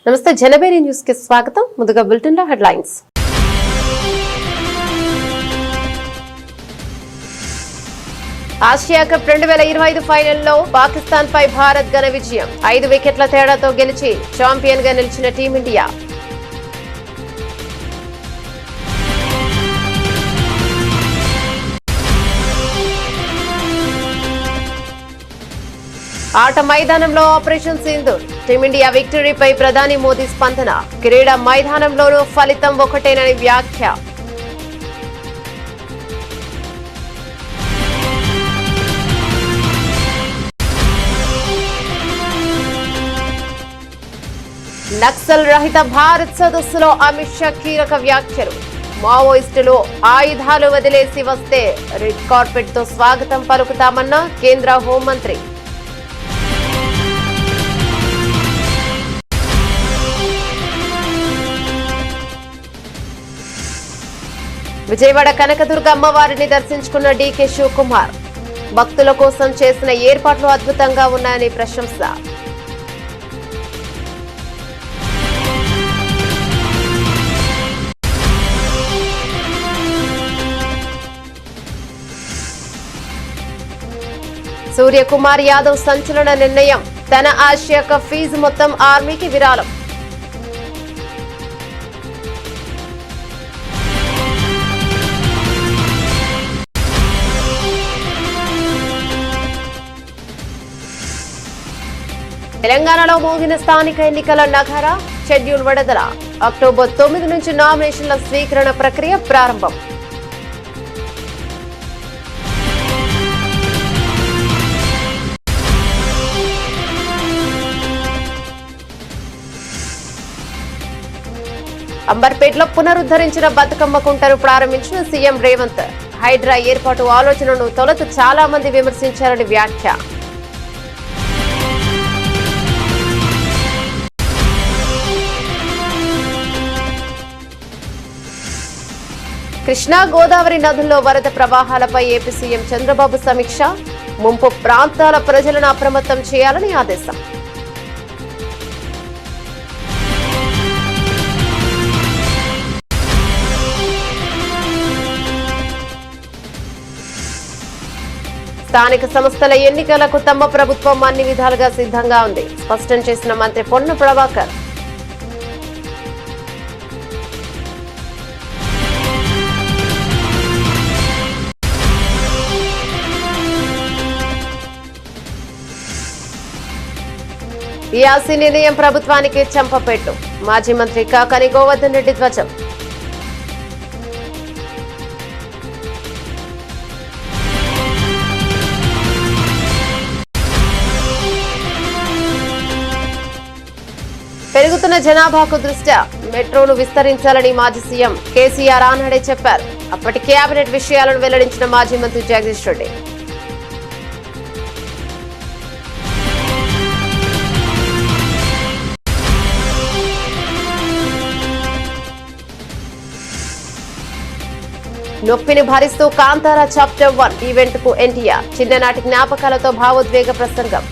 నమస్తే జనబేరి న్యూస్ కి స్వాగతం. ముందుగా బులెటిన్ లో హెడ్లైన్స్. ఆసియా కప్ 2025 ఫైనల్లో పాకిస్తాన్ పై భారత్ ఘన విజయం. 5 వికెట్ల తేడాతో గెలిచి ఛాంపియన్ గా నిలిచిన టీమిండియా. ఆట మైదానంలో ఆపరేషన్ సింధూర్. టీమిండియా విక్టరీపై ప్రధాని మోదీ స్పందన. క్రీడా మైదానంలోనూ ఫలితం ఒకటేనని వ్యాఖ్య. నక్సల్ రహిత భారత్ సదస్సులో అమిత్ షా కీలక వ్యాఖ్యలు. మావోయిస్టులు ఆయుధాలు వదిలేసి వస్తే రెడ్ కార్పెట్ తో స్వాగతం పలుకుతామన్న కేంద్ర హోంమంత్రి. విజయవాడ కనకదుర్గ అమ్మవారిని దర్శించుకున్న డీకే శివకుమార్. భక్తుల కోసం చేసిన ఏర్పాట్లు అద్భుతంగా ఉన్నాయని ప్రశంస. సూర్యకుమార్ యాదవ్ సంచలన నిర్ణయం. తన ఆసియా కప్ ఫీజు మొత్తం ఆర్మీకి విరాళం. తెలంగాణలో మోగిన స్థానిక ఎన్నికల నగార. షెడ్యూల్ విడుదల. అక్టోబర్ 9 నుంచి నామినేషన్ల స్వీకరణ ప్రక్రియ ప్రారంభం. అంబర్పేటలో పునరుద్ధరించిన బతుకమ్మ కుంటను ప్రారంభించిన సీఎం రేవంత్. హైడ్రా ఏర్పాటు ఆలోచనను తొలుత చాలా మంది విమర్శించారని వ్యాఖ్య. కృష్ణా గోదావరి నదుల్లో వరద ప్రవాహాలపై ఏపీ సీఎం చంద్రబాబు సమీక్ష. ముంపు ప్రాంతాల ప్రజలను అప్రమత్తం చేయాలని ఆదేశం. స్థానిక సంస్థల ఎన్నికలకు తమ ప్రభుత్వం అన్ని విధాలుగా సిద్ధంగా ఉంది స్పష్టం చేసిన మంత్రి పొన్న ప్రభాకర్. ఈఆర్సీ నిర్ణయం ప్రభుత్వానికి చెంపపెట్టు. మాజీ మంత్రి కాకాని గోవర్ధన్ రెడ్డి ధ్వజం. పెరుగుతున్న జనాభాకు దృష్ట్యా మెట్రోను విస్తరించాలని మాజీ సీఎం కేసీఆర్ ఆనాడే చెప్పారు. అప్పటి కేబినెట్ విషయాలను వెల్లడించిన మాజీ మంత్రి జగదీష్ రెడ్డి. నొప్పిని భరిస్తూ కాంతారా చాప్టర్ 1 ఈవెంట్ కు ఎన్టీఆర్. చిన్ననాటి జ్ఞాపకాలతో భావోద్వేగ ప్రసంగం.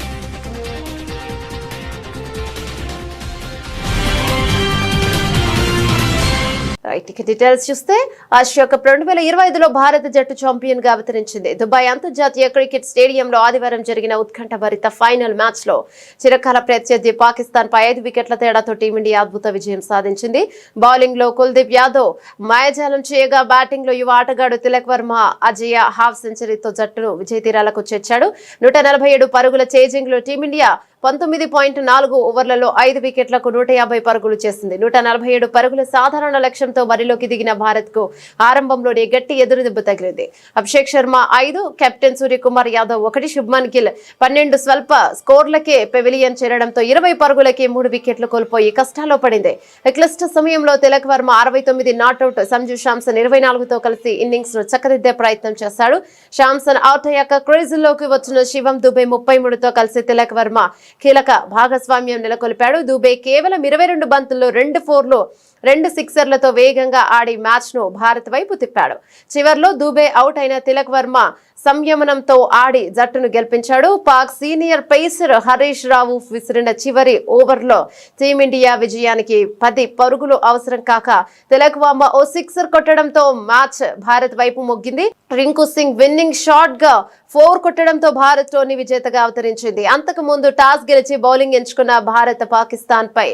డీటెయిల్స్ చూస్తే ఆసియా కప్ 2025లో భారత జట్టు ఛాంపియన్ గా అవతరించింది. దుబాయ్ అంతర్జాతీయ క్రికెట్ స్టేడియంలో ఆదివారం జరిగిన ఉత్కంఠభరిత ఫైనల్ మ్యాచ్ లో చిరకాల ప్రత్యర్థి పాకిస్తాన్ పై 5 వికెట్ల తేడాతో టీమిండియా అద్భుత విజయం సాధించింది. బౌలింగ్ లో కుల్దీప్ యాదవ్ మాయాజాలం చేయగా, బ్యాటింగ్ లో యువ ఆటగాడు తిలక్ వర్మ అజయ హాఫ్ సెంచరీతో జట్టును విజయ తీరాలకు చేర్చాడు. 147 పరుగుల చేజింగ్ లో టీమిండియా 19.4 ఓవర్లలో 5 వికెట్లకు 150 పరుగులు చేసింది. 147 పరుగుల సాధారణ లక్ష్యంతో బరిలోకి దిగిన భారత్ కు ఆరంభంలోనే గట్టి ఎదురుదెబ్బ తగిలింది. అభిషేక్ శర్మ 5, కెప్టెన్ సూర్యకుమార్ యాదవ్ 1, శుభ్మన్ గిల్ 12 స్వల్ప స్కోర్లకే పెవిలియన్ చేరడంతో 20 పరుగులకి 3 వికెట్లు కోల్పోయి కష్టాల్లో పడింది. క్లిష్ట సమయంలో తిలక్ వర్మ 69 నాట్అవుట్, సంజు శాంసన్ 24తో కలిసి ఇన్నింగ్స్ ను చక్కదిద్దే ప్రయత్నం చేశాడు. శాంసన్ అవుట్ అయ్యాక క్రీజుల్లోకి వచ్చిన శివం దుబే 33తో కలిసి తిలక్ వర్మ కీలక భాగస్వామ్యం నెలకొల్పాడు. దుబే కేవలం 22 బంతుల్లో 2 4లు 2 సిక్సర్లతో వేగంగా ఆడి మ్యాచ్ ను భారత్ వైపు తిప్పాడు. చివర్లో దూబే అవుట్ అయిన తిలక్ వర్మ సంయమనంతో ఆడి జట్టును గెలిపించాడు. పాక్ సీనియర్ పేసర్ హరీష్ రావు విసిరిన చివరి ఓవర్లో టీమిండియా విజయానికి 10 పరుగులు అవసరం కాక తిలక్ వర్మ ఓ సిక్సర్ కొట్టడంతో మ్యాచ్ భారత్ వైపు మొగ్గింది. రింకు సింగ్ విన్నింగ్ షాట్ గా 4 కొట్టడంతో భారత్ టోర్నీ విజేతగా అవతరించింది. అంతకు ముందు టాస్ గెలిచి బౌలింగ్ ఎంచుకున్న భారత్ పాకిస్తాన్ పై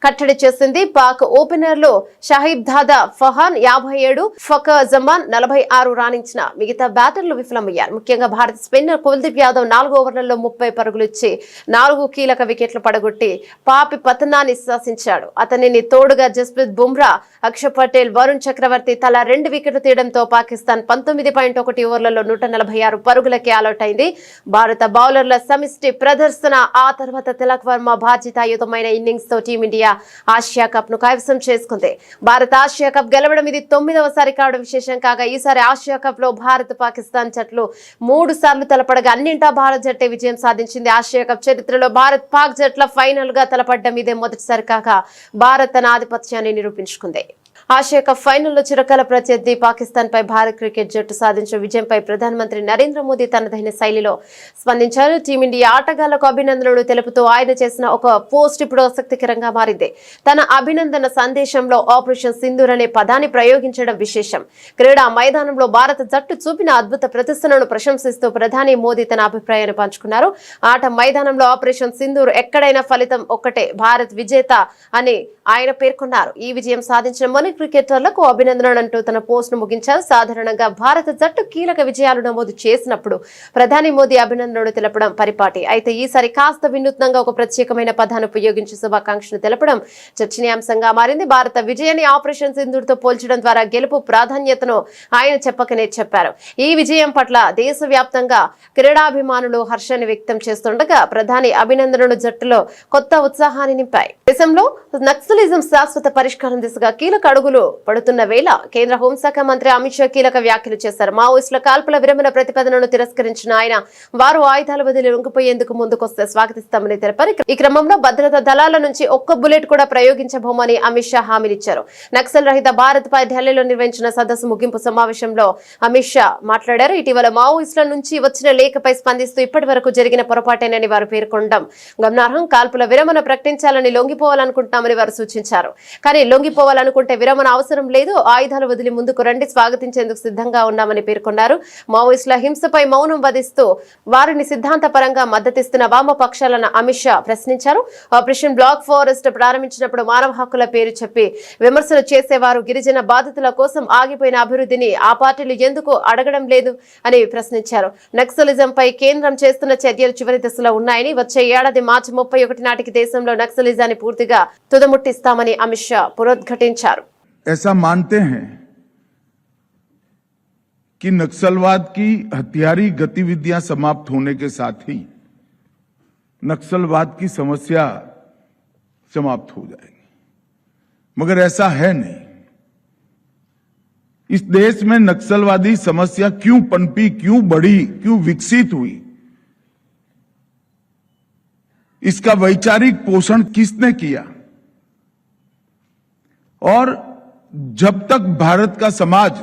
కట్టడి చేసింది. పాక్ ఓపెనర్లు షహీబ్ దాదా ఫహాన్ 57, ఫకర్ జమాన్ 46 రాణించిన మిగతా బ్యాటర్లు విఫలమయ్యారు. ముఖ్యంగా భారత స్పిన్నర్ కుల్దీప్ యాదవ్ 4 ఓవర్లలో 30 పరుగులు ఇచ్చి 4 కీలక వికెట్లు పడగొట్టి పాపి పతనాన్ని శాసించాడు. అతనిని తోడుగా జస్ప్రీత్ బుమ్రా, అక్షర్ పటేల్, వరుణ్ చక్రవర్తి తలా 2 వికెట్లు తీయడంతో పాకిస్తాన్ 19.1 ఓవర్లలో 146 పరుగులకే ఆలౌట్ అయింది. భారత బౌలర్ల సమిష్టి ప్రదర్శన, ఆ తర్వాత తిలక్ వర్మ బాధ్యతాయుతమైన ఇన్నింగ్స్ తో టీమిండియా ఆసియా కప్ ను కైవసం చేసుకుంది. భారత ఆసియా కప్ గెలవడం ఇది 9వసారి కావడం విశేషం కాగా ఈసారి ఆసియా కప్ లో భారత్ పాకిస్తాన్ జట్లు 3 సార్లు తలపడగా అన్నింటా భారత్ జట్టే విజయం సాధించింది. ఆసియా కప్ చరిత్రలో భారత్ పాక్ జట్ల ఫైనల్ గా తలపడడం ఇదే మొదటిసారి కాగా భారత్ తన ఆధిపత్యాన్ని నిరూపించుకుంది. ఆసియా కప్ ఫైనల్లో చిరకాల ప్రత్యర్థి పాకిస్తాన్ పై భారత క్రికెట్ జట్టు సాధించిన విజయంపై ప్రధానమంత్రి నరేంద్ర మోదీ తనదైన శైలిలో స్పందించారు. టీమిండియా ఆటగాళ్లకు అభినందనలు తెలుపుతూ ఆయన చేసిన ఒక పోస్ట్ ఇప్పుడు ఆసక్తికరంగా మారింది. తన అభినందన సందేశంలో ఆపరేషన్ సింధూర్ అనే పదాన్ని ప్రయోగించడం విశేషం. క్రీడా మైదానంలో భారత జట్టు చూపిన అద్భుత ప్రదర్శనను ప్రశంసిస్తూ ప్రధాని మోదీ తన అభిప్రాయాన్ని పంచుకున్నారు. ఆట మైదానంలో ఆపరేషన్ సింధూర్ ఎక్కడైనా ఫలితం ఒక్కటే, భారత్ విజేత అని ఆయన పేర్కొన్నారు. ఈ విజయం సాధించిన మన క్రికెటర్లకు అభినందనలు అంటూ తన పోస్ట్ ను ముగించారు. సాధారణంగా భారత జట్టు కీలక విజయాలు నమోదు చేసినప్పుడు ప్రధాని మోదీ అభినందనలు తెలపడం పరిపాటి. అయితే ఈసారి కాస్త వినూత్నంగా ఒక ప్రత్యేకమైన పదాన్ని ఉపయోగించి శుభాకాంక్షలు తెలపడం చర్చనీయాంశంగా మారింది. భారత విజయాన్ని ఆపరేషన్ సింధూర్ తో పోల్చడం ద్వారా గెలుపు ప్రాధాన్యతను ఆయన చెప్పకనే చెప్పారు. ఈ విజయం పట్ల దేశవ్యాప్తంగా క్రీడాభిమానులు హర్షాన్ని వ్యక్తం చేస్తుండగా ప్రధాని అభినందనలు జట్టులో కొత్త ఉత్సాహాన్ని నింపాయి. దేశంలో నక్సలిజం శాశ్వత పరిష్కారం దిశగా కీలక అడుగులు పడుతున్న వేళ కేంద్ర హోంశాఖ మంత్రి అమిత్ షా కీలక వ్యాఖ్యలు చేశారు. మావోయిస్టుల కాల్పుల విరమణ ప్రతిపాదనను తిరస్కరించిన ఆయన వారు ఆయుధాలు వదిలి లొంగిపోయేందుకు ముందుకొస్తే స్వాగతిస్తామని తెలిపారు. ఈ క్రమంలో భద్రతా దళాల నుంచి ఒక్క బుల్లెట్ కూడా ప్రయోగించబోమని అమిత్ షా హామీనిచ్చారు. నక్సల్ రహిత భారత్ పై ఢిల్లీలో నిర్వహించిన సదస్సు ముగింపు సమావేశంలో అమిత్ షా మాట్లాడారు. ఇటీవల మావోయిస్టుల నుంచి వచ్చిన లేఖపై స్పందిస్తూ ఇప్పటి వరకు జరిగిన పొరపాటేనని వారు పేర్కొనడం గమనార్హం. కాల్పుల విరమణ ప్రకటించాలని లొంగిపోవాలనుకుంటున్నామని వారు సూచించారు. కానీ లొంగిపోవాలనుకుంటే విరమణ అవసరం లేదు, ఆయుధాలు వదిలి ముందుకు రండి, స్వాగతించేందుకు సిద్ధంగా ఉన్నామని పేర్కొన్నారు. మావోయిస్టుల హింసపై మౌనం వధిస్తూ వారిని సిద్ధాంతపరంగా మద్దతిస్తున్న వామపక్షాలను అమిత్ షా ప్రశ్నించారు. ఆపరేషన్ బ్లాక్ ఫారెస్ట్ ప్రారంభించినప్పుడు మానవ హక్కుల పేరు చెప్పి విమర్శలు చేసేవారు గిరిజన బాధితుల కోసం ఆగిపోయిన అభివృద్ధిని ఆ పార్టీలు ఎందుకు అడగడం లేదు అని ప్రశ్నించారు. నక్సలిజంపై కేంద్రం చేస్తున్న చర్యలు చివరి దశలో ఉన్నాయని, వచ్చే ఏడాది మార్చి 31 నాటికి దేశంలో నక్సలిజాన్ని పూర్తిగా తుదముట్టిస్తామని అమిత్ షా పునరుద్ఘాటించారు. ऐसा मानते हैं कि नक्सलवाद की हथियारी गतिविधियां समाप्त होने के साथ ही नक्सलवाद की समस्या समाप्त हो जाएगी, मगर ऐसा है नहीं। इस देश में नक्सलवादी समस्या क्यों पनपी, क्यों बढ़ी, क्यों विकसित हुई, इसका वैचारिक पोषण किसने किया? और जब तक भारत का समाज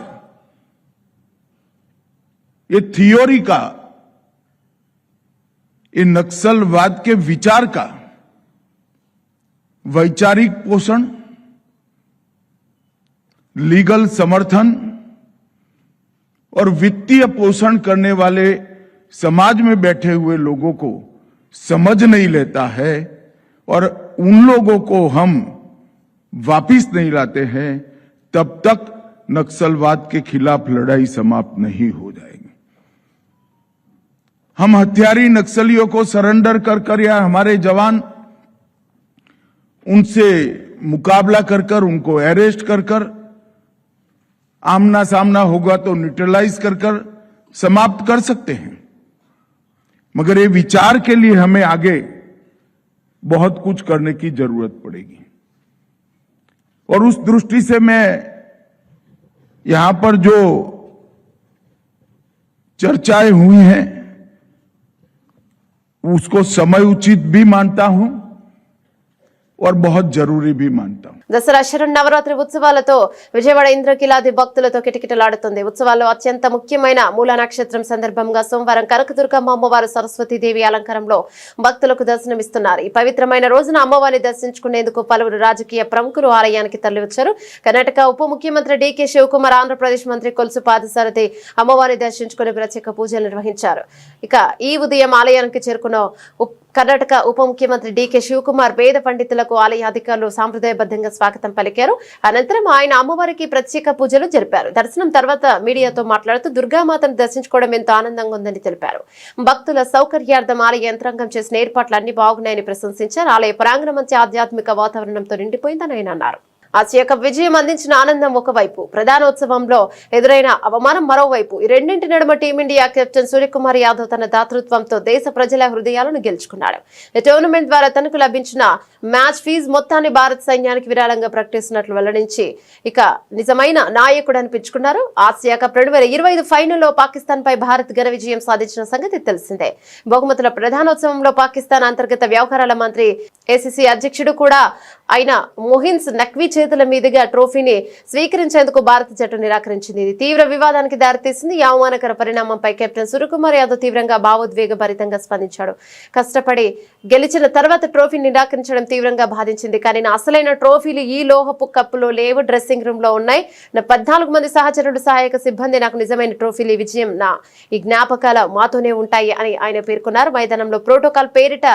ये थियोरी का, ये नक्सलवाद के विचार का वैचारिक पोषण, लीगल समर्थन और वित्तीय पोषण करने वाले समाज में बैठे हुए लोगों को समझ नहीं लेता है और उन लोगों को हम वापिस नहीं लाते हैं, तब तक नक्सलवाद के खिलाफ लड़ाई समाप्त नहीं हो जाएगी। हम हथियारी नक्सलियों को सरेंडर कर या हमारे जवान उनसे मुकाबला कर उनको अरेस्ट कर आमना सामना होगा तो न्यूट्रलाइज कर समाप्त कर सकते हैं, मगर ये विचार के लिए हमें आगे बहुत कुछ करने की जरूरत पड़ेगी। और उस दृष्टि से मैं यहां पर जो चर्चाएं हुई हैं उसको समय उचित भी मानता हूं, और बहुत जरूरी भी मानता हूं। దసరా శరన్నవరాత్రి ఉత్సవాలతో విజయవాడ ఇంద్రకీలాది భక్తులతో కిటకిటలాడుతుంది. ఉత్సవాల్లో అత్యంత ముఖ్యమైన మూల నక్షత్రం సందర్భంగా సోమవారం కనకదుర్గమ్మ అమ్మవారు సరస్వతీదేవి అలంకారంలో భక్తులకు దర్శనమిస్తున్నారు. ఈ పవిత్రమైన రోజున అమ్మవారిని దర్శించుకునేందుకు పలువురు రాజకీయ ప్రముఖులు ఆలయానికి తరలివచ్చారు. కర్ణాటక ఉప ముఖ్యమంత్రి డీకే శివకుమార్, ఆంధ్రప్రదేశ్ మంత్రి కొలుసు పాదసారథి అమ్మవారిని దర్శించుకుని ప్రత్యేక పూజలు నిర్వహించారు. ఇక ఈ ఉదయం ఆలయానికి చేరుకున్న కర్ణాటక ఉప ముఖ్యమంత్రి డీకే శివకుమార్ వేద పండితులకు ఆలయ అధికారులు సాంప్రదాయబద్ధంగా స్వాగతం పలికారు. అనంతరం ఆయన అమ్మవారికి ప్రత్యేక పూజలు జరిపారు. దర్శనం తర్వాత మీడియాతో మాట్లాడుతూ దుర్గామాతను దర్శించుకోవడం ఎంతో ఆనందంగా ఉందని తెలిపారు. భక్తుల సౌకర్యార్థం ఆలయ యంత్రాంగం చేసిన ఏర్పాట్లు అన్ని బాగున్నాయని ప్రశంసించారు. ఆలయ ప్రాంగణం మంచి ఆధ్యాత్మిక వాతావరణంతో నిండిపోయిందని ఆయన అన్నారు. ఆసియా కప్ విజయం అందించిన ఆనందం ఒకవైపు, ప్రధానోత్సవంలో ఎదురైన అవమానం మరోవైపు. ఈ రెండింటి నడుమ టీమిండియా కెప్టెన్ సూర్యకుమార్ యాదవ్ తన దాతృత్వంతో దేశ ప్రజల హృదయాలను గెలుచుకున్నాడు. ఈ టోర్నమెంట్ ద్వారా తనకు లభించిన మ్యాచ్ ఫీజు మొత్తాన్ని భారత సైన్యానికి విరాళంగా ప్రకటిస్తున్నట్లు వెల్లడించి ఇక నిజమైన నాయకుడు అనిపించుకున్నారు. ఆసియా కప్ 2025 ఫైనల్లో పాకిస్తాన్ పై భారత్ ఘన విజయం సాధించిన సంగతి తెలిసిందే. బహుమతుల ప్రధానోత్సవంలో పాకిస్తాన్ అంతర్గత వ్యవహారాల మంత్రి, ఏసీసీ అధ్యక్షుడు కూడా అయిన మొహిన్స్ నఖ్వీ చేతుల మీదుగా ట్రోఫీని స్వీకరించేందుకు భారత జట్టు నిరాకరించింది. ఇది తీవ్ర వివాదానికి దారితీసింది. ఈ అవమానకర పరిణామంపై కెప్టెన్ సూర్యకుమార్ యాదవ్ తీవ్రంగా భావోద్వేగభరితంగా స్పందించాడు. కష్టపడి గెలిచిన తర్వాత ట్రోఫీని నిరాకరించడం తీవ్రంగా బాధించింది. కానీ నా అసలైన ట్రోఫీలు ఈ లోహపు కప్పులో లేవు, డ్రెస్సింగ్ రూమ్ లో ఉన్నాయి. నా 14 మంది సహచరులు, సహాయక సిబ్బంది నాకు నిజమైన ట్రోఫీలు. ఈ విజయం ఈ జ్ఞాపకాల మాతోనే ఉంటాయి అని ఆయన పేర్కొన్నారు. మైదానంలో ప్రోటోకాల్ పేరిట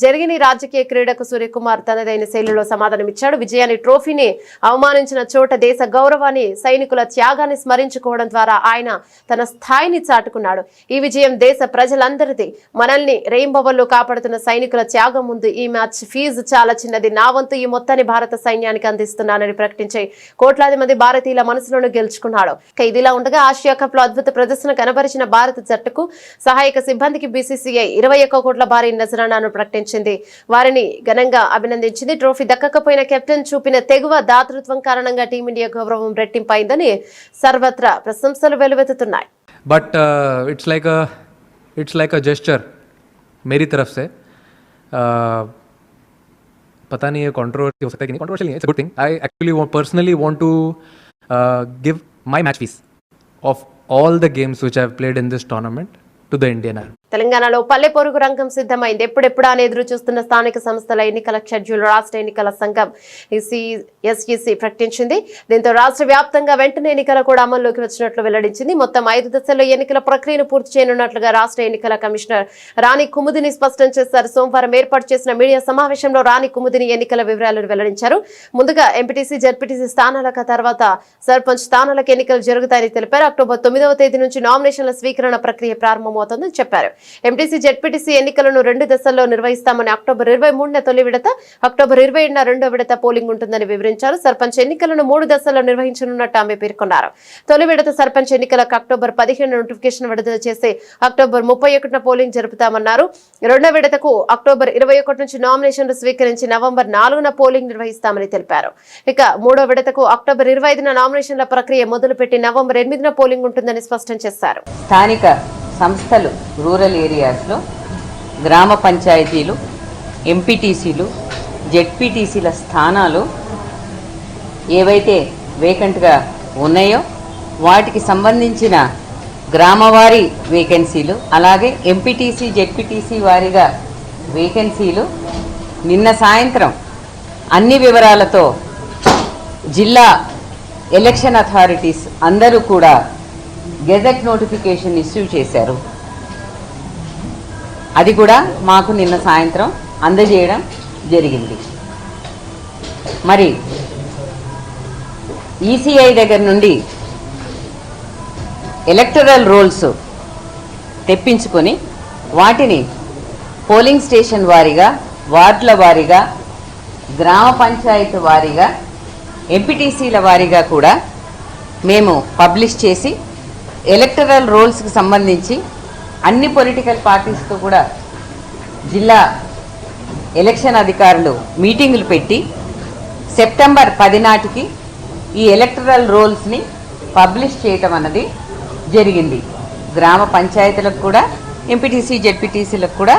జరిగిన రాజకీయ క్రీడకు సూర్యకుమార్ తనదైన శైలిలో సమాధానమిచ్చాడు. విజయాన్ని, ట్రోఫీని అవమానించిన చోట దేశ గౌరవాన్ని, సైనికుల త్యాగాన్ని స్మరించుకోవడం ద్వారా ఆయన తన స్థాయిని చాటుకున్నాడు. ఈ విజయం దేశ ప్రజలందరిది. మనల్ని రెయింబవల్లో కాపాడుతున్న సైనికుల త్యాగం ముందు ఈ మ్యాచ్ ఫీజు చాలా చిన్నది. నా వంతు ఈ మొత్తాన్ని భారత సైన్యానికి అందిస్తున్నానని ప్రకటించే కోట్లాది మంది భారతీయుల మనసులను గెలుచుకున్నాడు. ఇదిలా ఉండగా ఆసియా కప్ లో అద్భుత ప్రదర్శన కనబరిచిన భారత జట్టుకు, సహాయక సిబ్బందికి బీసీసీఐ 21 కోట్ల భారీ నజరానాను ప్రకటించింది. వారిని ఘనంగా అభినందించింది. ట్రోఫీ దక్కకపోయిన కెప్టెన్ చూపిన తెగువ దాతృత్వం కారణంగా టీమిండియా గౌరవం రెట్టింపైందని సర్వత్రా ప్రశంసలు వెలువెత్తుతున్నాయి. But it's like a gesture मेरी तरफ से. पता नहीं ये कंट्रोवर्सी हो सकता है कि नहीं. कंट्रोवर्शियल नहीं है, it's a good thing. I actually personally want to give my match fees of all the games which I have played in this tournament to the Indian Army. తెలంగాణలో పల్లె పొరుగు రంగం సిద్ధమైంది. ఎప్పుడెప్పుడా అని ఎదురు చూస్తున్న స్థానిక సంస్థల ఎన్నికల షెడ్యూల్ రాష్ట్ర ఎన్నికల సంఘం ఎస్ఈసి ప్రకటించింది. దీంతో రాష్ట్ర వ్యాప్తంగా వెంటనే ఎన్నికలు కూడా అమల్లోకి వచ్చినట్లు వెల్లడించింది. మొత్తం 5 దశల్లో ఎన్నికల ప్రక్రియను పూర్తి చేయనున్నట్లుగా రాష్ట్ర ఎన్నికల కమిషనర్ రాణి కుముదిని స్పష్టం చేశారు. సోమవారం ఏర్పాటు చేసిన మీడియా సమావేశంలో రాణి కుముదిని ఎన్నికల వివరాలను వెల్లడించారు. ముందుగా ఎంపీటీసీ, జడ్పీటీసీ స్థానాలకు, తర్వాత సర్పంచ్ స్థానాలకు ఎన్నికలు జరుగుతాయని తెలిపారు. అక్టోబర్ 9వ తేదీ నుంచి నామినేషన్ల స్వీకరణ ప్రక్రియ ప్రారంభమవుతుందని చెప్పారు. ఎంపీటీసీ, జడ్పీటీసీ ఎన్నికలను 2 దశల్లో నిర్వహిస్తామని, అక్టోబర్ 23న తొలి విడత, అక్టోబర్ 27న రెండో విడత పోలింగ్ ఉంటుందని వివరించారు. సర్పంచ్ ఎన్నికలను 3 దశల్లో నిర్వహించనున్నట్టు ఆమె పేర్కొన్నారు. తొలి విడత సర్పంచ్ ఎన్నికలకు అక్టోబర్ 15న నోటిఫికేషన్ విడుదల చేసి అక్టోబర్ 31న పోలింగ్ జరుపుతామన్నారు. రెండో విడతకు అక్టోబర్ 21 నుంచి నామినేషన్లు స్వీకరించి నవంబర్ 4న పోలింగ్ నిర్వహిస్తామని తెలిపారు. ఇక మూడో విడతకు అక్టోబర్ 25న నామినేషన్ల ప్రక్రియ మొదలుపెట్టి నవంబర్ 8న పోలింగ్ ఉంటుందని స్పష్టం చేశారు. స్థానిక సంస్థలు, రూరల్ ఏరియాస్లో గ్రామ పంచాయతీలు, ఎంపీటీసీలు, జెడ్పీటీసీల స్థానాలు ఏవైతే వేకెంట్గా ఉన్నాయో వాటికి సంబంధించిన గ్రామవారీ వేకెన్సీలు, అలాగే ఎంపీటీసీ, జెడ్పీటీసీ వారీగా వేకెన్సీలు నిన్న సాయంత్రం అన్ని వివరాలతో జిల్లా ఎలక్షన్ అథారిటీస్ అందరూ కూడా గెజెట్ నోటిఫికేషన్ ఇష్యూ చేశారు. అది కూడా మాకు నిన్న సాయంత్రం అందజేయడం జరిగింది. మరి ఈసీఐ దగ్గర నుండి ఎలక్టరల్ రోల్స్ తెప్పించుకొని వాటిని పోలింగ్ స్టేషన్ వారీగా, వార్డుల వారీగా, గ్రామ పంచాయతీ వారీగా, ఎంపీటీసీల వారీగా కూడా మేము పబ్లిష్ చేసి ఎలక్టరల్ రోల్స్కి సంబంధించి అన్ని పొలిటికల్ పార్టీస్తో కూడా జిల్లా ఎలక్షన్ అధికారులు మీటింగులు పెట్టి సెప్టెంబర్ 10 నాటికి ఈ ఎలక్టరల్ రోల్స్ని పబ్లిష్ చేయటం అన్నది జరిగింది. గ్రామ పంచాయతీలకు కూడా, ఎంపీటీసీ, జెడ్పీటీసీలకు కూడా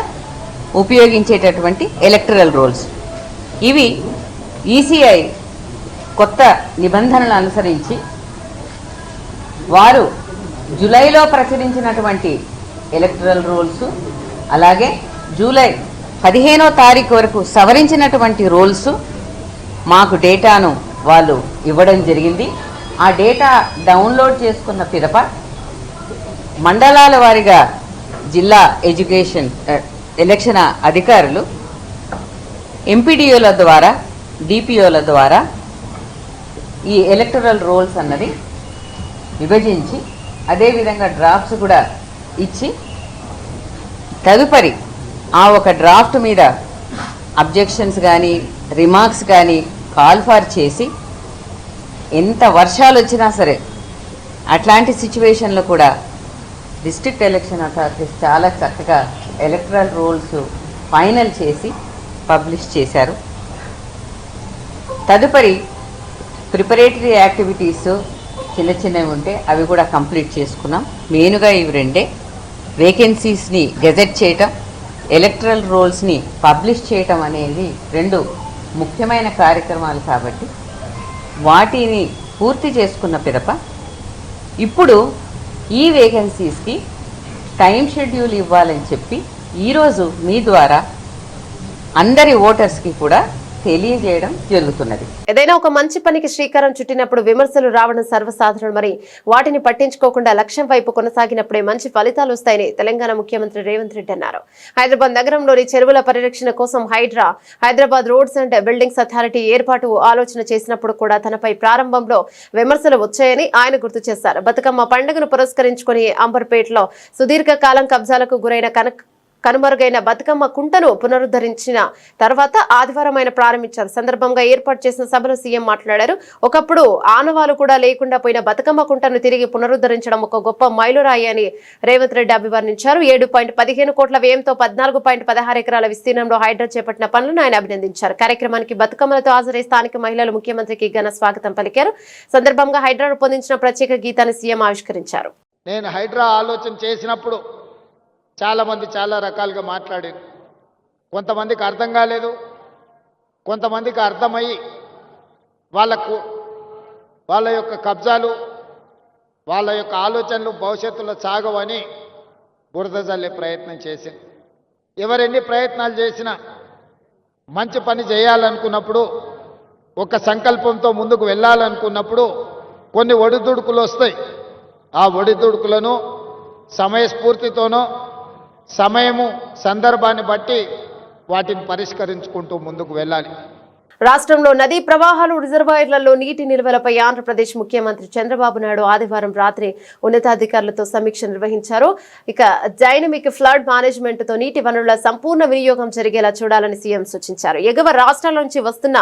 ఉపయోగించేటటువంటి ఎలక్టరల్ రోల్స్ ఇవి ఈసీఐ కొత్త నిబంధనలు అనుసరించి వారు జూలైలో ప్రచురించినటువంటి ఎలక్టరల్ రూల్స్, అలాగే జూలై 15వ తారీఖు వరకు సవరించినటువంటి రూల్స్ మాకు డేటాను వాళ్ళు ఇవ్వడం జరిగింది. ఆ డేటా డౌన్లోడ్ చేసుకున్న పిదప మండలాల వారీగా జిల్లా ఎలక్షన్ అధికారులు ఎంపీడీఓల ద్వారా, డిపిఓల ద్వారా ఈ ఎలక్టరల్ రోల్స్ అన్నది విభజించి అదేవిధంగా డ్రాఫ్ట్స్ కూడా ఇచ్చి తదుపరి ఆ ఒక డ్రాఫ్ట్ మీద అబ్జెక్షన్స్ కానీ రిమార్క్స్ కానీ కాల్ ఫార్ చేసి ఎంత వర్షాలు వచ్చినా సరే అట్లాంటి సిచ్యువేషన్లో కూడా డిస్ట్రిక్ట్ ఎలక్షన్ అథారిటీస్ చాలా చక్కగా ఎలక్టరల్ రోల్స్ ఫైనల్ చేసి పబ్లిష్ చేశారు. తదుపరి ప్రిపరేటరీ యాక్టివిటీస్ చిన్న చిన్నవి ఉంటే అవి కూడా కంప్లీట్ చేసుకున్నాం. మెయిన్గా ఇవి రెండే, వేకెన్సీస్ని గెజెట్ చేయటం, ఎలక్టరల్ రోల్స్ని పబ్లిష్ చేయటం అనేది రెండు ముఖ్యమైన కార్యక్రమాలు కాబట్టి వాటిని పూర్తి చేసుకున్న పిదప ఇప్పుడు ఈ వేకెన్సీస్కి టైం షెడ్యూల్ ఇవ్వాలని చెప్పి ఈరోజు మీ ద్వారా అందరి ఓటర్స్కి కూడా తెలియజేయడం జరుగుతున్నది. ఏదైనా ఒక మంచి పనికి శ్రీకారం చుట్టినప్పుడు విమర్శలు రావడం సర్వసాధారణమని, వాటిని పట్టించుకోకుండా లక్ష్యం వైపు కొనసాగినప్పుడే మంచి ఫలితాలు వస్తాయని తెలంగాణ ముఖ్యమంత్రి రేవంత్ రెడ్డి అన్నారు. హైదరాబాద్ నగరంలోని చెరువుల పరిరక్షణ కోసం Hyderabad roads and buildings authority ఏర్పాటు ఆలోచన చేసినప్పుడు కూడా తనపై ప్రారంభంలో విమర్శలు వచ్చాయని ఆయన గుర్తు చేశారు. బతుకమ్మ పండుగను పురస్కరించుకుని అంబర్పేటలో సుదీర్ఘకాలం కబ్జాలకు గురైన కనుమరుగైన బతుకమ్మ కుంటను పునరుద్ధరించిన తర్వాత ఆదివారం ఆయన ప్రారంభించారు. సందర్భంగా ఏర్పాటు చేసిన సభలో సీఎం మాట్లాడారు. ఒకప్పుడు ఆనవాలు కూడా లేకుండా పోయిన బతుకమ్మ కుంటను తిరిగి పునరుద్ధరించడం ఒక గొప్ప మైలురాయి అని రేవంత్ రెడ్డి అభివర్ణించారు. 7.15 కోట్ల వ్యయంతో 14.16 ఎకరాల విస్తీర్ణంలో హైడ్రా చేపట్టిన పనులను ఆయన అభినందించారు. కార్యక్రమానికి బతుకమ్మలతో హాజరై స్థానిక మహిళలు ముఖ్యమంత్రికి ఘన స్వాగతం పలికారు. సందర్భంగా హైడ్రా రూపొందించిన ప్రత్యేక గీతాన్ని సీఎం ఆవిష్కరించారు. నేను హైడ్రా ఆలోచన చేసినప్పుడు చాలామంది చాలా రకాలుగా మాట్లాడారు. కొంతమందికి అర్థం కాలేదు, కొంతమందికి అర్థమయ్యి వాళ్ళ యొక్క కబ్జాలు, వాళ్ళ యొక్క ఆలోచనలు భవిష్యత్తులో సాగవని బురద జల్లే ప్రయత్నం చేసింది. ఎవరెన్ని ప్రయత్నాలు చేసినా మంచి పని చేయాలనుకున్నప్పుడు, ఒక సంకల్పంతో ముందుకు వెళ్ళాలనుకున్నప్పుడు కొన్ని ఒడిదుడుకులు వస్తాయి. ఆ ఒడిదుడుకులను సమయస్ఫూర్తితోనో సమయము సందర్భాన్ని బట్టి వాటిని పరిష్కరించుకుంటూ ముందుకు వెళ్ళాలి. రాష్ట్రంలో నదీ ప్రవాహాలు, రిజర్వాయర్లలో నీటి నిల్వలపై ఆంధ్రప్రదేశ్ ముఖ్యమంత్రి చంద్రబాబు నాయుడు ఆదివారం రాత్రి ఉన్నతాధికారులతో సమీక్ష నిర్వహించారు. ఇక డైనమిక్ ఫ్లడ్ మేనేజ్మెంట్ తో నీటి వనరుల సంపూర్ణ వినియోగం జరిగేలా చూడాలని సీఎం సూచించారు. ఎగువ రాష్ట్రాల నుంచి వస్తున్న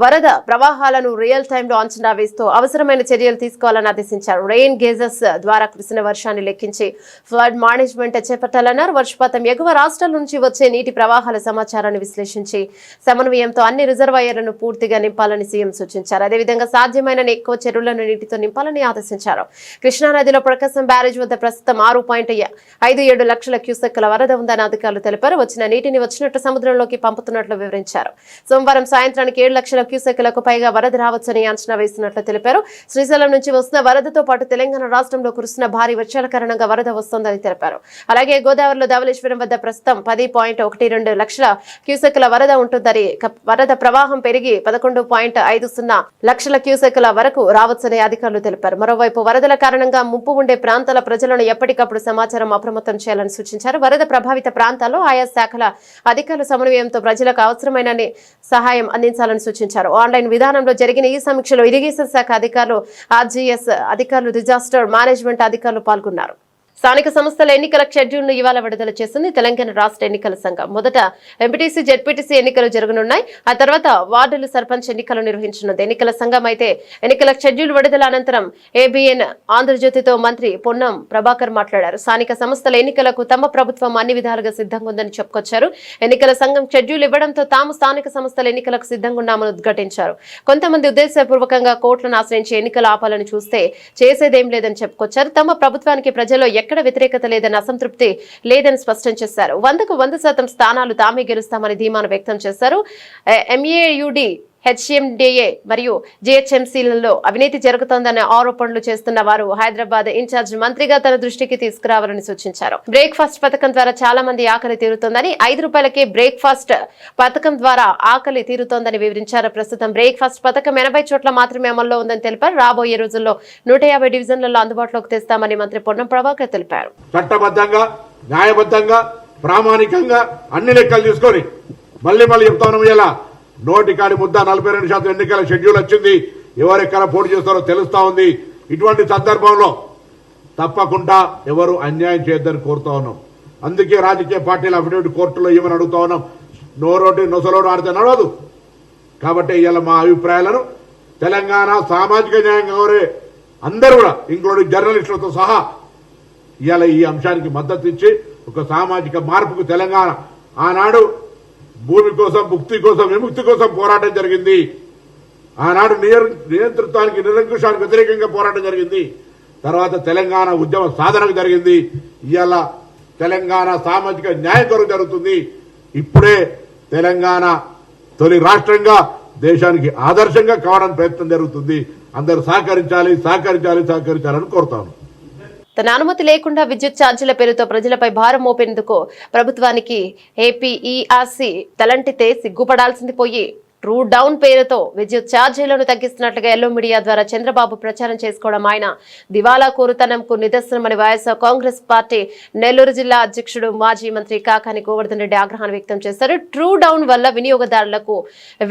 వరద ప్రవాహాలను రియల్ టైంలో అంచనా వేస్తూ అవసరమైన చర్యలు తీసుకోవాలని ఆదేశించారు. రెయిన్ గేజెస్ ద్వారా కురిసిన వర్షాన్ని లెక్కించి ఫ్లడ్ మేనేజ్మెంట్ చేపట్టాలన్నారు. వర్షపాతం, ఎగువ రాష్ట్రాల నుంచి వచ్చే నీటి ప్రవాహాల సమాచారాన్ని విశ్లేషించి సమన్వయంతో అన్ని రిజర్వాయర్లను పూర్తిగా నింపాలని సీఎం సూచించారు. అదేవిధంగా సాధ్యమైన ఎక్కువ చెరువులను నీటితో నింపాలని ఆదేశించారు. కృష్ణానదిలో ప్రకాశం బ్యారేజ్ వద్ద ప్రస్తుతం 6.57 లక్షల క్యూసెక్కుల వరద ఉందని అధికారులు తెలిపారు. వచ్చిన నీటిని వచ్చినట్టు సముద్రంలోకి పంపుతున్నట్లు వివరించారు. సోమవారం సాయంత్రానికి 7 లక్షల క్యూసెక్కులకు పైగా వరద రావచ్చని అంచనా వేస్తున్నట్లు తెలిపారు. శ్రీశైలం నుంచి వస్తున్న వరదతో పాటు తెలంగాణ రాష్ట్రంలో కురుస్తున్న భారీ వర్షాల కారణంగా వరద వస్తోందని తెలిపారు. అలాగే గోదావరిలో ధవళేశ్వరం వద్ద ప్రస్తుతం 10.12 లక్షల క్యూసెక్కుల వరద ఉంటుందని, వరద ప్రవాహం పెరిగి 11.50 లక్షల క్యూసెక్కుల వరకు రావచ్చని అధికారులు తెలిపారు. మరోవైపు వరదల కారణంగా ముప్పు ఉండే ప్రాంతాల ప్రజలను ఎప్పటికప్పుడు సమాచారం అప్రమత్తం చేయాలని సూచించారు. వరద ప్రభావిత ప్రాంతాల్లో ఆయా శాఖల అధికారుల సమన్వయంతో ప్రజలకు అవసరమైన సహాయం అందించాలని సూచించారు. ఆన్లైన్ విధానంలో జరిగిన ఈ సమీక్షలో ఇరిగేషన్ శాఖ అధికారులు, ఆర్జీఎస్ అధికారులు, డిజాస్టర్ మేనేజ్మెంట్ అధికారులు పాల్గొన్నారు. స్థానిక సంస్థల ఎన్నికల షెడ్యూల్ను ఇవాళ విడుదల చేసింది తెలంగాణ రాష్ట్ర ఎన్నికల సంఘం. మొదట ఎంపీటీసీ, జెడ్పీటీసీ ఎన్నికలు జరగనున్నాయి. ఆ తర్వాత వార్డులు, సర్పంచ్ ఎన్నికలు నిర్వహించనుంది. ఎన్నికల సంఘం అయితే ఎన్నికల షెడ్యూల్ విడుదల అనంతరం ఏబీఎన్ ఆంధ్రజ్యోతితో మంత్రి పొన్నం ప్రభాకర్ మాట్లాడారు. స్థానిక సంస్థల ఎన్నికలకు తమ ప్రభుత్వం అన్ని విధాలుగా సిద్ధంగా ఉందని చెప్పుకొచ్చారు. ఎన్నికల సంఘం షెడ్యూల్ ఇవ్వడంతో తాము స్థానిక సంస్థల ఎన్నికలకు సిద్ధంగా ఉన్నామని ఉద్ఘాటించారు. కొంతమంది ఉద్దేశపూర్వకంగా కోర్టులను ఆశ్రయించి ఎన్నికలు ఆపాలని చూస్తే చేసేదేం లేదని చెప్పుకొచ్చారు. తమ ప్రభుత్వానికి ప్రజల్లో ఎక్కడ వ్యతిరేకత లేదని, అసంతృప్తి లేదని స్పష్టం చేశారు. 100% స్థానాలు తామే గెలుస్తామని ధీమాను వ్యక్తం చేశారు. ఎంఏయుడి హెచ్ఎండిఏ మరియు జిహెచ్ఎంసీలలో అవినీతి జరుగుతోందనే ఆరోపణలు చేస్తున్న వారు హైదరాబాద్ ఇన్ఛార్జ్ మంత్రిగా తన దృష్టికి తీసుకురావాలని సూచించారు. బ్రేక్ఫాస్ట్ పథకం ద్వారా చాలా మంది ఆకలి తీరుతోందని, ₹5కే బ్రేక్ఫాస్ట్ పథకం ద్వారా ఆకలి తీరుతోందని వివరించారు. ప్రస్తుతం బ్రేక్ఫాస్ట్ పథకం 80 చోట్ల మాత్రమే అమల్లో ఉందని తెలిపారు. రాబోయే రోజుల్లో 150 డివిజన్లలో అందుబాటులోకి తెస్తామని మంత్రి పొన్నం ప్రభాకర్ తెలిపారు. చట్టబద్ధంగా, న్యాయబద్ధంగా, ప్రామాణికంగా అన్ని లెక్కలు తీసుకొని మళ్ళీ చెప్తాను, ఇలా నోటికాడి ముద్ద 42% ఎన్నికల షెడ్యూల్ వచ్చింది. ఎవరెక్కడ పోటీ చేస్తారో తెలుస్తా ఉంది. ఇటువంటి సందర్భంలో తప్పకుండా ఎవరు అన్యాయం చేయొద్దని కోరుతా ఉన్నాం. అందుకే రాజకీయ పార్టీల అఫిడవిట్ కోర్టులో ఏమని అడుగుతా ఉన్నాం, నోరోటి నొసలోడు ఆడితే నడవదు. కాబట్టి ఇవాళ మా అభిప్రాయాలను తెలంగాణ సామాజిక న్యాయం కోరే అందరూ కూడా, ఇంక్లూడింగ్ జర్నలిస్టులతో సహా, ఇవాళ ఈ అంశానికి మద్దతు ఇచ్చి ఒక సామాజిక మార్పుకు తెలంగాణ ఆనాడు భూమి కోసం, ముక్తి కోసం, విముక్తి కోసం పోరాటం జరిగింది. ఆనాడు నియంతృత్వానికి, నిరంకుశానికి వ్యతిరేకంగా పోరాటం జరిగింది. తర్వాత తెలంగాణ ఉద్యమ సాధనకు జరిగింది. ఇవాళ తెలంగాణ సామాజిక న్యాయం కొరకు జరుగుతుంది. ఇప్పుడే తెలంగాణ తొలి రాష్ట్రంగా దేశానికి ఆదర్శంగా కావడానికి ప్రయత్నం జరుగుతుంది. అందరూ సహకరించాలని కోరుతాను. తన అనుమతి లేకుండా విద్యుత్ ఛార్జీల పేరుతో ప్రజలపై భారం మోపేందుకు ప్రభుత్వానికి ఏపీఈఆర్సీ తలంటితే సిగ్గుపడాల్సింది పోయి ట్రూ డౌన్ పేరుతో విద్యుత్ ఛార్జీలను తగ్గిస్తున్నట్లుగా ఎల్లో మీడియా ద్వారా చంద్రబాబు ప్రచారం చేసుకోవడం ఆయన దివాలా కోరుతనంకు నిదర్శనమని వైఎస్ఆర్ కాంగ్రెస్ పార్టీ నెల్లూరు జిల్లా అధ్యక్షుడు మాజీ మంత్రి కాకాని గోవర్ధన్ రెడ్డి ఆగ్రహాన్ని వ్యక్తం చేశారు. ట్రూ డౌన్ వల్ల వినియోగదారులకు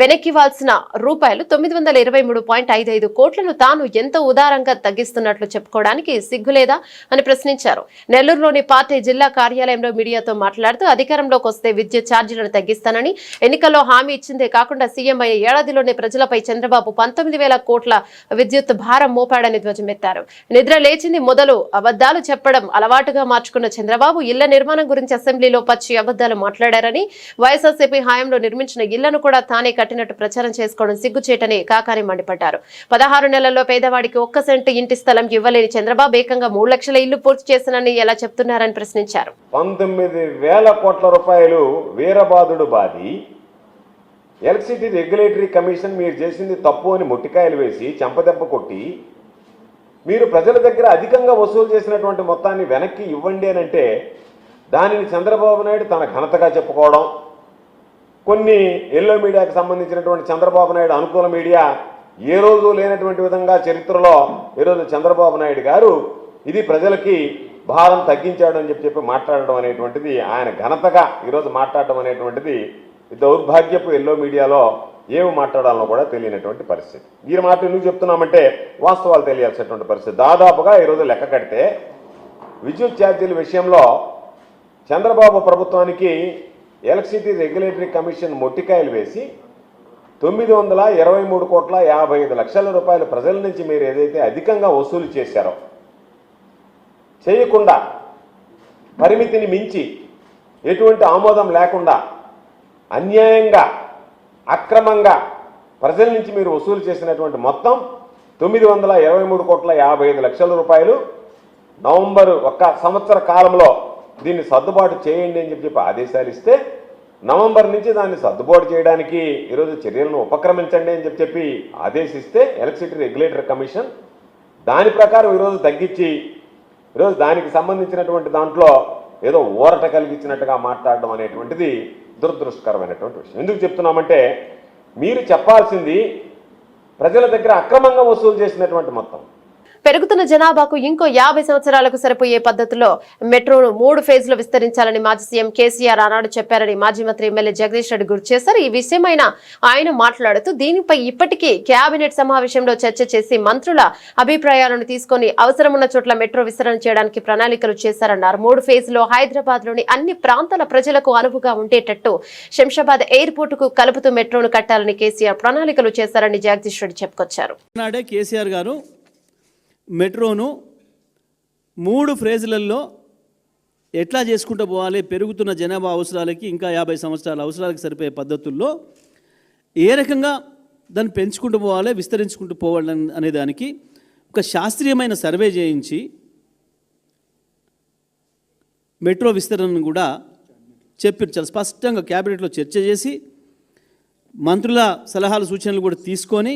వెనక్కివాల్సిన ₹923.55 కోట్లను తాను ఎంతో ఉదారంగా తగ్గిస్తున్నట్లు చెప్పుకోవడానికి సిగ్గులేదా అని ప్రశ్నించారు. నెల్లూరులోని పార్టీ జిల్లా కార్యాలయంలో మీడియాతో మాట్లాడుతూ అధికారంలోకి వస్తే విద్యుత్ ఛార్జీలను తగ్గిస్తానని ఎన్నికల్లో హామీ ఇచ్చిందే కాకుండా సీఎం అయ్యే ఏడాదిలోనే ప్రజలపై చంద్రబాబు 19,000 కోట్ల విద్యుత్ భారం మోపాడని ధ్వజమెత్తారు. నిద్ర లేచింది మొదలు అబద్దాలు చెప్పడం అలవాటుగా మార్చుకున్న చంద్రబాబు ఇళ్ల నిర్మాణం గురించి అసెంబ్లీలో పచ్చి అబద్దాలు మాట్లాడారని, వైఎస్ఆర్సీపీ హయాంలో నిర్మించిన ఇళ్లను కూడా తానే కట్టినట్టు ప్రచారం చేసుకోవడం సిగ్గుచేటని కాకాని మండిపడ్డారు. 16 నెలల్లో పేదవాడికి 1 సెంటు ఇంటి స్థలం ఇవ్వలేని చంద్రబాబు ఏకంగా 3 లక్షల ఇళ్లు పూర్తి చేస్తానని ఎలా చెప్తున్నారని ప్రశ్నించారు. 19,000 కోట్ల రూపాయలు వీరబాదుడు బాది ఎలక్ట్రిసిటీ రెగ్యులేటరీ కమిషన్ మీరు చేసింది తప్పు అని మొట్టికాయలు వేసి చెంపదెబ్బ కొట్టి మీరు ప్రజల దగ్గర అధికంగా వసూలు చేసినటువంటి మొత్తాన్ని వెనక్కి ఇవ్వండి అని అంటే దానిని చంద్రబాబు నాయుడు తన ఘనతగా చెప్పుకోవడం, కొన్ని ఎల్లో మీడియాకి సంబంధించినటువంటి చంద్రబాబు నాయుడు అనుకూల మీడియా ఏ రోజు లేనటువంటి విధంగా చరిత్రలో ఈరోజు చంద్రబాబు నాయుడు గారు ఇది ప్రజలకి భారం తగ్గించాడు అని చెప్పి మాట్లాడడం అనేటువంటిది, ఆయన ఘనతగా ఈరోజు మాట్లాడడం అనేటువంటిది దౌర్భాగ్యపు ఎల్లో మీడియాలో ఏమి మాట్లాడాలో కూడా తెలియనటువంటి పరిస్థితి. ఈ మాట ఎందుకు చెప్తున్నామంటే వాస్తవాలు తెలియాల్సినటువంటి పరిస్థితి. దాదాపుగా ఈరోజు లెక్క కడితే విద్యుత్ ఛార్జీల విషయంలో చంద్రబాబు ప్రభుత్వానికి ఎలక్ట్రిసిటీ రెగ్యులేటరీ కమిషన్ మొట్టికాయలు వేసి 923,55 కోట్ల ప్రజల నుంచి మీరు ఏదైతే అధికంగా వసూలు చేశారో, చేయకుండా పరిమితిని మించి ఎటువంటి ఆమోదం లేకుండా అన్యాయంగా అక్రమంగా ప్రజల నుంచి మీరు వసూలు చేసినటువంటి మొత్తం 923,55 కోట్ల నవంబరు 1 సంవత్సర కాలంలో దీన్ని సర్దుబాటు చేయండి అని చెప్పి ఆదేశాలు ఇస్తే, నవంబర్ నుంచి దాన్ని సర్దుబాటు చేయడానికి ఈరోజు చర్యలను ఉపక్రమించండి అని చెప్పి ఆదేశిస్తే ఎలక్ట్రిసిటీ రెగ్యులేటరీ కమిషన్ దాని ప్రకారం ఈరోజు తగ్గించి ఈరోజు దానికి సంబంధించినటువంటి దాంట్లో ఏదో ఊరట కలిగించినట్టుగా మాట్లాడడం అనేటువంటిది దురదృష్టకరమైనటువంటి విషయం. ఎందుకు చెప్తున్నామంటే మీరు చెప్పాల్సింది ప్రజల దగ్గర అక్రమంగా వసూలు చేసినటువంటి మొత్తం. పెరుగుతున్న జనాభాకు ఇంకో 50 సంవత్సరాలకు సరిపోయే పద్ధతిలో మెట్రోను 3 ఫేజ్లో విస్తరించాలని మాజీ సీఎం కేసీఆర్ ఆనాడు చెప్పారని మాజీ మంత్రి ఎమ్మెల్యే జగదీష్ రెడ్డి గుర్తు చేశారు. ఈ విషయమైన ఆయన మాట్లాడుతూ దీనిపై ఇప్పటికీ కేబినెట్ సమావేశంలో చర్చ చేసి మంత్రుల అభిప్రాయాలను తీసుకుని అవసరమున్న చోట్ల మెట్రో విస్తరణ చేయడానికి ప్రణాళికలు చేశారన్నారు. 3 ఫేజ్లో హైదరాబాద్ లోని అన్ని ప్రాంతాల ప్రజలకు అనువుగా ఉండేటట్టు శంషాబాద్ ఎయిర్పోర్ట్ కు కలుపుతూ మెట్రోను కట్టాలని కేసీఆర్ ప్రణాళికలు చేశారని జగదీష్ రెడ్డి చెప్పుకొచ్చారు. కేసీఆర్ గారు మెట్రోను 3 ఫేజ్లలో ఎట్లా చేసుకుంటూ పోవాలి, పెరుగుతున్న జనాభా అవసరాలకి ఇంకా 50 సంవత్సరాల అవసరాలకు సరిపోయే పద్ధతుల్లో ఏ రకంగా దాన్ని పెంచుకుంటూ పోవాలి, విస్తరించుకుంటూ పోవాలి అనే దానికి ఒక శాస్త్రీయమైన సర్వే చేయించి మెట్రో విస్తరణను కూడా చెప్పి చాలా స్పష్టంగా క్యాబినెట్లో చర్చ చేసి మంత్రుల సలహాలు సూచనలు కూడా తీసుకొని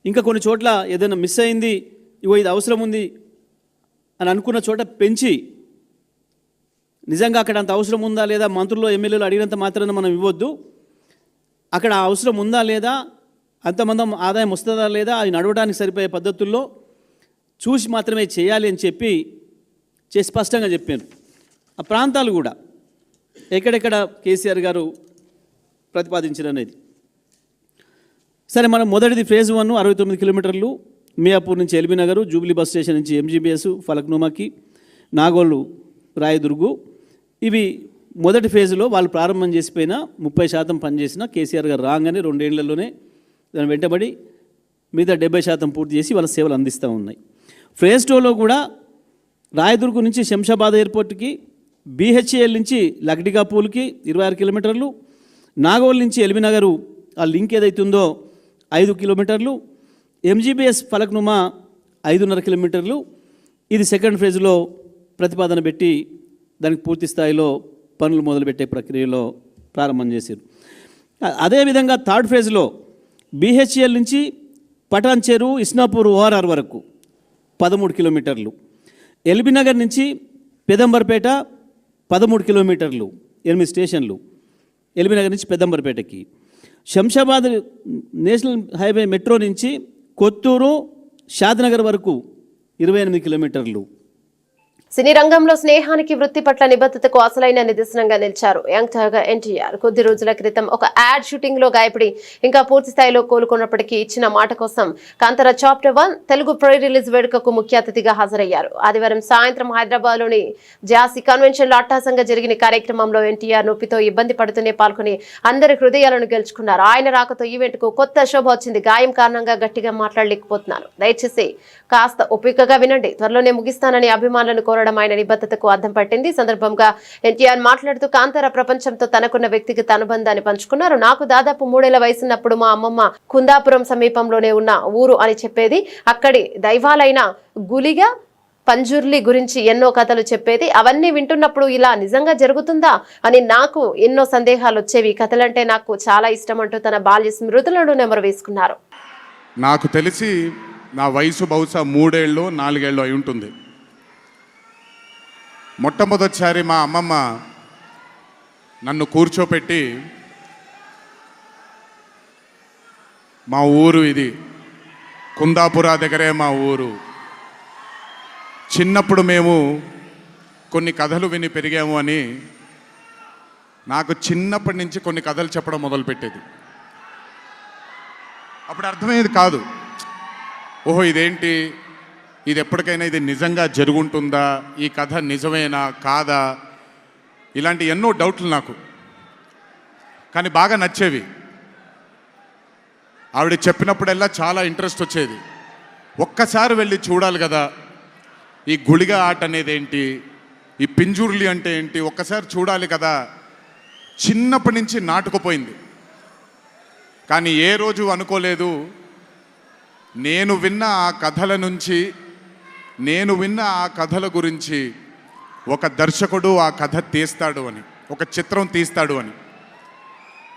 ఇంకా కొన్ని చోట్ల ఏదైనా మిస్ అయింది, ఇగో ఇది అవసరం ఉంది అని అనుకున్న చోట పెంచి నిజంగా అక్కడ అంత అవసరం ఉందా లేదా మంత్రులు ఎమ్మెల్యేలు అడిగినంత మాత్రాన మనం ఇవ్వద్దు. అక్కడ అవసరం ఉందా లేదా, అంతమంది ఆదాయం వస్తుందా లేదా, అది నడవడానికి సరిపోయే పద్ధతుల్లో చూసి మాత్రమే చేయాలి అని చెప్పి స్పష్టంగా చెప్పారు. ఆ ప్రాంతాలు కూడా ఎక్కడెక్కడ కేసీఆర్ గారు ప్రతిపాదించారనేది. సరే, మనం మొదటిది ఫేజ్ 1 69 కిలోమీటర్లు మియాపూర్ నుంచి LB Nagar, Jubilee bus station నుంచి ఎంజీబీఎస్ ఫలక్నుమాకి, నాగోలు రాయదుర్గు. ఇవి మొదటి ఫేజ్లో వాళ్ళు ప్రారంభం చేసిపోయిన 30% పనిచేసిన కేసీఆర్ గారు రాగానే 2 ఏళ్లలోనే దాని వెంటబడి మిగతా 70% పూర్తి చేసి వాళ్ళ సేవలు అందిస్తూ ఉన్నాయి. ఫేజ్ 2లో కూడా రాయదుర్గు నుంచి శంషాబాద్ ఎయిర్పోర్ట్కి, బీహెచ్ఏఎల్ నుంచి లక్డికాపూల్కి 26 కిలోమీటర్లు, నాగోల్ నుంచి ఎల్బీ నగరు ఆ లింక్ ఏదైతుందో 5 కిలోమీటర్లు, ఎంజీబీఎస్ ఫలక్నుమా 5.5 కిలోమీటర్లు. ఇది సెకండ్ ఫేజ్లో ప్రతిపాదన పెట్టి దానికి పూర్తి స్థాయిలో పనులు మొదలుపెట్టే ప్రక్రియలో ప్రారంభం చేశారు. అదేవిధంగా థర్డ్ ఫేజ్లో బీహెచ్ఎల్ నుంచి పటాన్ చెరు, ఇస్నాపూర్ ఓఆర్ఆర్ వరకు 13 కిలోమీటర్లు, ఎల్బీ నగర్ నుంచి పెదంబర్పేట 13 కిలోమీటర్లు, 8 స్టేషన్లు ఎల్బీ నగర్ నుంచి పెదంబర్పేటకి, శంషాబాద్ నేషనల్ హైవే మెట్రో నుంచి కొత్తూరు, షాద్నగర్ వరకు 28 కిలోమీటర్లు. సినీ రంగంలో స్నేహానికి, వృత్తి పట్ల నిబద్ధతకు అసలైన నిదర్శనంగా నిలిచారు యంగ్ టైగర్ ఎన్టీఆర్. కొద్ది రోజుల క్రితం ఒక యాడ్ షూటింగ్ లో గాయపడి ఇంకా పూర్తి స్థాయిలో కోలుకున్నప్పటికీ ఇచ్చిన మాట కోసం Kantara chapter 1 Telugu pre release వేడుకకు ముఖ్య అతిథిగా హాజరయ్యారు. ఆదివారం సాయంత్రం హైదరాబాద్ లోని జాసీ కన్వెన్షన్ లో అట్టాసంగా జరిగిన కార్యక్రమంలో ఎన్టీఆర్ నొప్పితో ఇబ్బంది పడుతూనే పాల్గొని అందరి హృదయాలను గెలుచుకున్నారు. ఆయన రాకతో ఈవెంట్ కు కొత్త శోభ వచ్చింది. గాయం కారణంగా గట్టిగా మాట్లాడలేకపోతున్నాను, దయచేసి కాస్త ఓపికగా వినండి, త్వరలోనే ముగిస్తానని అభిమానులను కోరడం ఆయన నిబద్ధతకు అద్దం పట్టింది. సందర్భంగా ఎన్టీఆర్ మాట్లాడుతూ కాంతారా ప్రపంచంతో తనకున్న వ్యక్తిగత అనుబంధాన్ని పంచుకున్నారు. నాకు దాదాపు 3 ఏళ్ల వయసున్నప్పుడు మా అమ్మమ్మ కుందాపురం సమీపంలోనే ఉన్న ఊరు అని చెప్పేది. అక్కడి దైవాలైన గులిగా, పంజుర్లి గురించి ఎన్నో కథలు చెప్పేది. అవన్నీ వింటున్నప్పుడు ఇలా నిజంగా జరుగుతుందా అని నాకు ఎన్నో సందేహాలు వచ్చేవి. కథలంటే నాకు చాలా ఇష్టం అంటూ తన బాల్య స్మృతులను నెమరు వేసుకున్నారు. నాకు తెలిసి నా వయసు బహుశా 3 ఏళ్ళు 4 ఏళ్ళు అయి ఉంటుంది. మొట్టమొదటిసారి మా అమ్మమ్మ నన్ను కూర్చోపెట్టి, మా ఊరు ఇది, కుందాపురా దగ్గరే మా ఊరు, చిన్నప్పుడు మేము కొన్ని కథలు విని పెరిగాము అని నాకు చిన్నప్పటి నుంచి కొన్ని కథలు చెప్పడం మొదలుపెట్టేది. అప్పుడు అర్థమయ్యేది కాదు, ఓహో ఇదేంటి, ఇది ఎప్పటికైనా ఇది నిజంగా జరుగుంటుందా, ఈ కథ నిజమేనా కాదా, ఇలాంటి ఎన్నో డౌట్లు నాకు. కానీ బాగా నచ్చేవి. ఆవిడ చెప్పినప్పుడల్లా చాలా ఇంట్రెస్ట్ వచ్చేది. ఒక్కసారి వెళ్ళి చూడాలి కదా, ఈ గుళిగ ఆట అనేది ఏంటి, ఈ పింజుర్లి అంటే ఏంటి, ఒక్కసారి చూడాలి కదా. చిన్నప్పటి నుంచి నాటుకుపోయింది. కానీ ఏ రోజు అనుకోలేదు నేను విన్న ఆ కథల నుంచి, నేను విన్న ఆ కథల గురించి ఒక దర్శకుడు ఆ కథ తీస్తాడు అని, ఒక చిత్రం తీస్తాడు అని.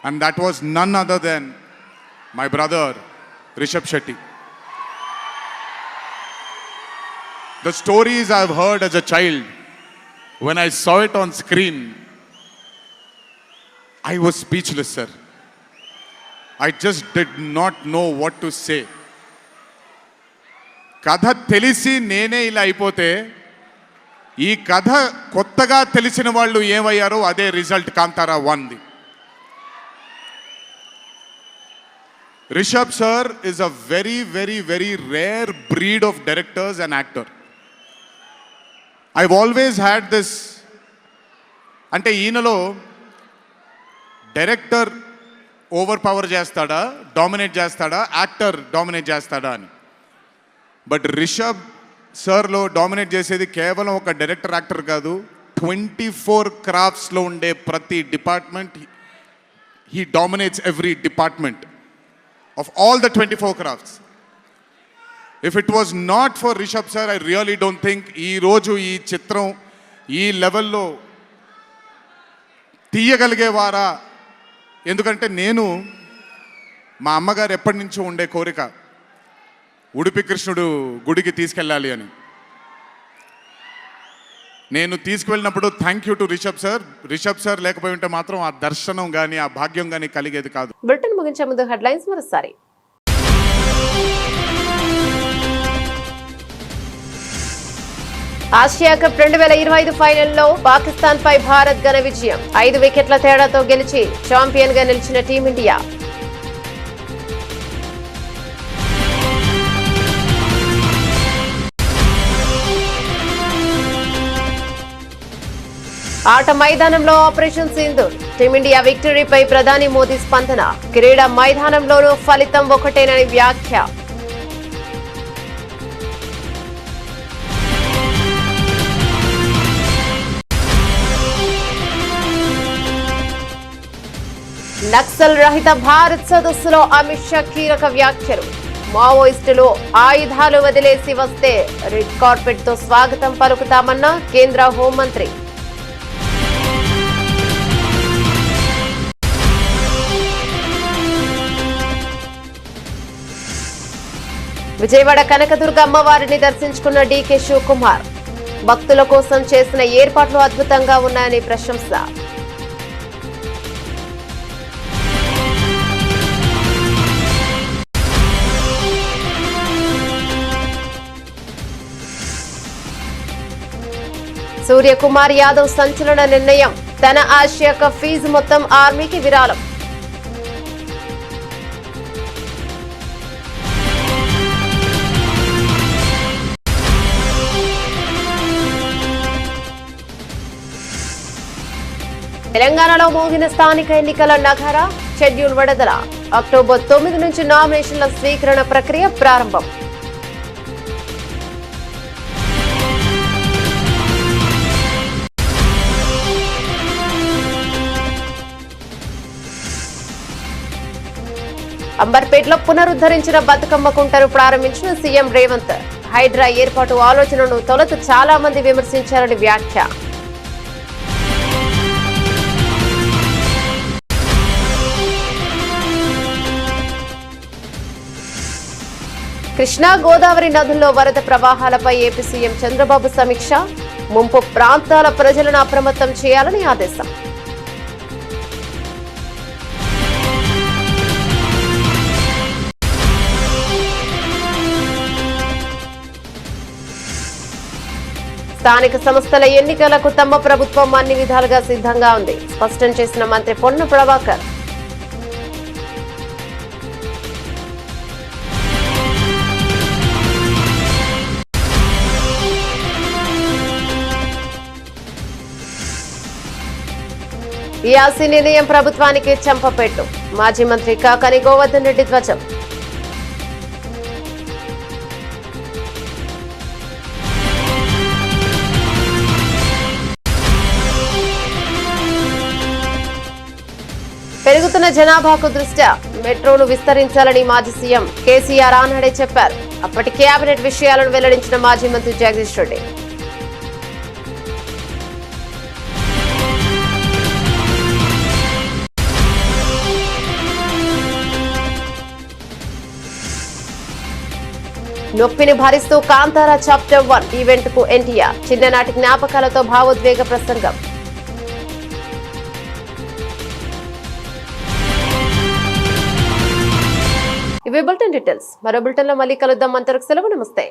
And that was none other than my brother Rishab Shetty. The stories I've heard as a child, when I saw it on screen, I was speechless, sir. I just did not know what to say. కథ తెలిసి నేనే ఇలా అయిపోతే, ఈ కథ కొత్తగా తెలిసిన వాళ్ళు ఏమయ్యారో అదే రిజల్ట్ కాంతారా 1ది. Rishabh sir is a very, very, very rare breed of directors and actor. I've always had this, అంటే ఈయనలో డైరెక్టర్ ఓవర్ పవర్ చేస్తాడా, డామినేట్ చేస్తాడా, యాక్టర్ డామినేట్ చేస్తాడా అని. బట్ రిషబ్ సార్లో డామినేట్ చేసేది కేవలం ఒక డైరెక్టర్ యాక్టర్ కాదు, 24 క్రాఫ్ట్స్లో ఉండే ప్రతి department he dominates every department of all the 24 crafts. If it was not for Rishabh sir, I really don't think ఈ రోజు ఈ చిత్రం ఈ లెవెల్లో తీయగలిగేవారా ఎందుకంటే నేను మా అమ్మగారు ఎప్పటి నుంచో ఉండే కోరిక ఉడిపి కృష్ణుడు గుడికి తీసుకెళ్ళాలి అని. నేను తీసుకువెళ్ళినప్పుడు thank you to Rishabh sir లేకపోయి ఉంటే మాత్రం ఆ దర్శనం కానీ ఆ భాగ్యం కానీ కలిగేది కాదు. బులెటిన్ ముగించే ముందు హెడ్లైన్స్ మరోసారి. ఆసియా కప్ 2025 ఫైనల్లో పాకిస్తాన్ పై భారత్ ఘన విజయం. 5 వికెట్ల తేడాతో గెలిచి ఛాంపియన్ గా నిలిచిన టీమిండియా. ఆట మైదానంలో ఆపరేషన్ సింధూర్, టీమిండియా విక్టరీపై ప్రధాని మోదీ స్పందన. క్రీడా మైదానంలోనూ ఫలితం ఒకటేనని వ్యాఖ్య. నక్సల్ రహిత భారత్ సదస్సులో అమిత్ షా కీలక వ్యాఖ్యలు. మావోయిస్టులు ఆయుధాలు వదిలేసి వస్తే రెడ్ కార్పెట్ తో స్వాగతం పలుకుతామన్న కేంద్ర హోంమంత్రి. విజయవాడ కనకదుర్గ అమ్మవారిని దర్శించుకున్న డీకే శివకుమార్. భక్తుల కోసం చేసిన ఏర్పాట్లు అద్భుతంగా ఉన్నాయని ప్రశంస. సూర్యకుమార్ యాదవ్ సంచలన నిర్ణయం. తన ఆసియా కప్ ఫీజు మొత్తం ఆర్మీకి విరాళం. తెలంగాణలో మోగిన స్థానిక ఎన్నికల నగారా. షెడ్యూల్ విడుదల. అక్టోబర్ 9 నుంచి నామినేషన్ల స్వీకరణ ప్రక్రియ ప్రారంభం. అంబర్పేటలో పునరుద్ధరించిన బతుకమ్మ కుంటను ప్రారంభించిన సీఎం రేవంత్. హైడ్రా ఏర్పాటు ఆలోచనను తొలుత చాలా మంది విమర్శించారని వ్యాఖ్య. కృష్ణా గోదావరి నదుల్లో వరద ప్రవాహాలపై ఏపీ సీఎం చంద్రబాబు సమీక్ష. ముంపు ప్రాంతాల ప్రజలను అప్రమత్తం చేయాలని ఆదేశం. స్థానిక సంస్థల ఎన్నికలకు తమ ప్రభుత్వం అన్ని విధాలుగా సిద్ధంగా ఉంది, స్పష్టం చేసిన మంత్రి పొన్నం ప్రభాకర్. ఈఆర్సీ నిర్ణయం ప్రభుత్వానికి చెంపపెట్టు. మాజీ మంత్రి కాకాని గోవర్ధన్ రెడ్డి ధ్వజం. పెరుగుతున్న జనాభాకు దృష్ట్యా మెట్రోను విస్తరించాలని మాజీ సీఎం కేసీఆర్ ఆనాడే చెప్పారు. అప్పటి కేబినెట్ విషయాలను వెల్లడించిన మాజీ మంత్రి జగదీష్ రెడ్డి. నొప్పిని భరిస్తూ కాంతారా చాప్టర్ 1 ఈవెంట్ కు ఎన్టీఆర్. చిన్ననాటి జ్ఞాపకాలతో భావోద్వేగ ప్రసంగం. ఇవి బులెటిన్ డీటెయిల్స్. మరో బులెటిన్ లో మళ్ళీ కలుద్దాం. అంతవరకు సెలవు. నమస్తే.